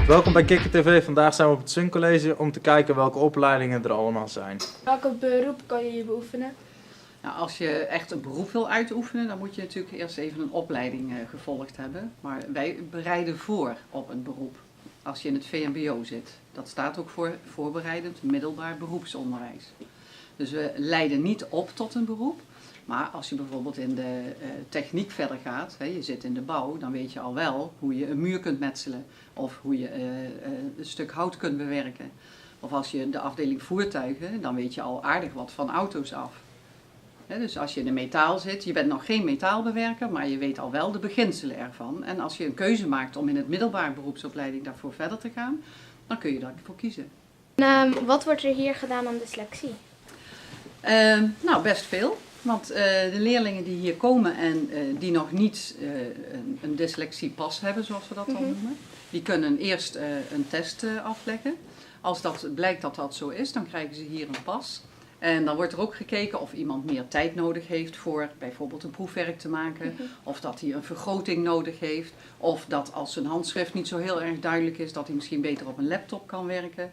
Welkom bij Kikker TV. Vandaag zijn we op het Sun College om te kijken welke opleidingen er allemaal zijn. Welke beroep kan je hier beoefenen? Nou, als je echt een beroep wil uitoefenen, dan moet je natuurlijk eerst even een opleiding gevolgd hebben. Maar wij bereiden voor op een beroep. Als je in het VMBO zit, dat staat ook voor voorbereidend middelbaar beroepsonderwijs. Dus we leiden niet op tot een beroep. Maar als je bijvoorbeeld in de techniek verder gaat, hè, je zit in de bouw, dan weet je al wel hoe je een muur kunt metselen. Of hoe je een stuk hout kunt bewerken. Of als je de afdeling voertuigen, dan weet je al aardig wat van auto's af. Dus als je in de metaal zit, je bent nog geen metaalbewerker, maar je weet al wel de beginselen ervan. En als je een keuze maakt om in het middelbaare beroepsopleiding daarvoor verder te gaan, dan kun je daarvoor kiezen. Wat wordt er hier gedaan aan dyslexie? Nou, best veel. Want de leerlingen die hier komen en die nog niet een dyslexiepas hebben, zoals we dat dan noemen, die kunnen eerst een test afleggen. Als dat blijkt dat dat zo is, dan krijgen ze hier een pas. En dan wordt er ook gekeken of iemand meer tijd nodig heeft voor bijvoorbeeld een proefwerk te maken. Of dat hij een vergroting nodig heeft. Of dat als zijn handschrift niet zo heel erg duidelijk is, dat hij misschien beter op een laptop kan werken.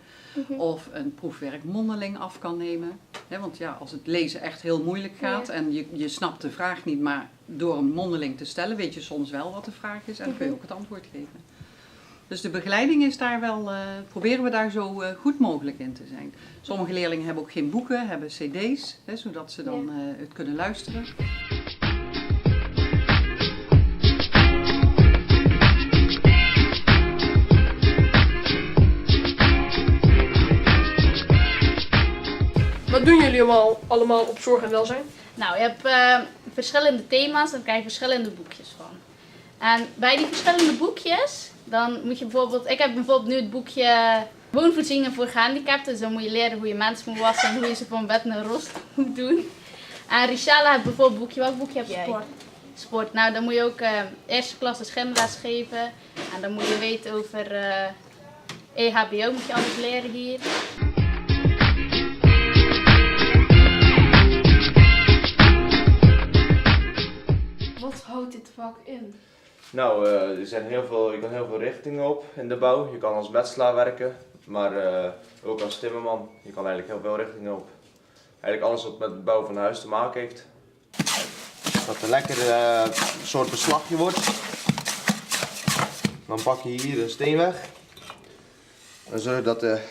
Of een proefwerk mondeling af kan nemen. Want ja, als het lezen echt heel moeilijk gaat en je snapt de vraag niet, maar door een mondeling te stellen weet je soms wel wat de vraag is en dan kun je ook het antwoord geven. Dus de begeleiding is daar wel, proberen we daar zo goed mogelijk in te zijn. Sommige leerlingen hebben ook geen boeken, hebben cd's, zodat ze dan het kunnen luisteren. Wat doen jullie allemaal op zorg en welzijn? Nou, je hebt verschillende thema's en daar krijg je verschillende boekjes van. En bij die verschillende boekjes, dan moet je bijvoorbeeld, ik heb bijvoorbeeld nu het boekje woonvoorzieningen voor gehandicapten. Dus dan moet je leren hoe je mensen moet wassen en hoe je ze van bed naar rust moet doen. En Richelle heeft bijvoorbeeld een boekje, welk boekje heb jij? Sport. Sport. Nou, dan moet je ook eerste klasse schimles geven. En dan moet je weten over EHBO, moet je alles leren hier. Wat houdt dit vak in? Nou, er zijn je kan heel veel richtingen op in de bouw. Je kan als metselaar werken, maar ook als timmerman. Je kan eigenlijk heel veel richtingen op. Eigenlijk alles wat met het bouwen van een huis te maken heeft. Dat er lekker een soort beslagje wordt. Dan pak je hier een steen weg. Dan zorg je dat het een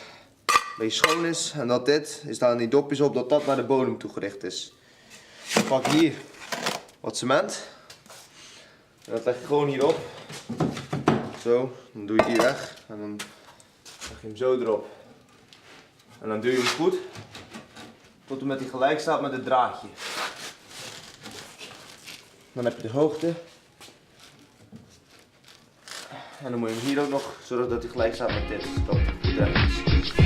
beetje schoon is en dat dit, er staan die dopjes op, dat dat naar de bodem toe gericht is. Dan pak je hier wat cement. En dat leg je gewoon hierop. Zo, dan doe je die weg en dan leg je hem zo erop. En dan duw je hem goed tot hij met die gelijk staat met het draadje. Dan heb je de hoogte. En dan moet je hem hier ook nog zorgen dat hij gelijk staat met dit. Dat het goed recht is.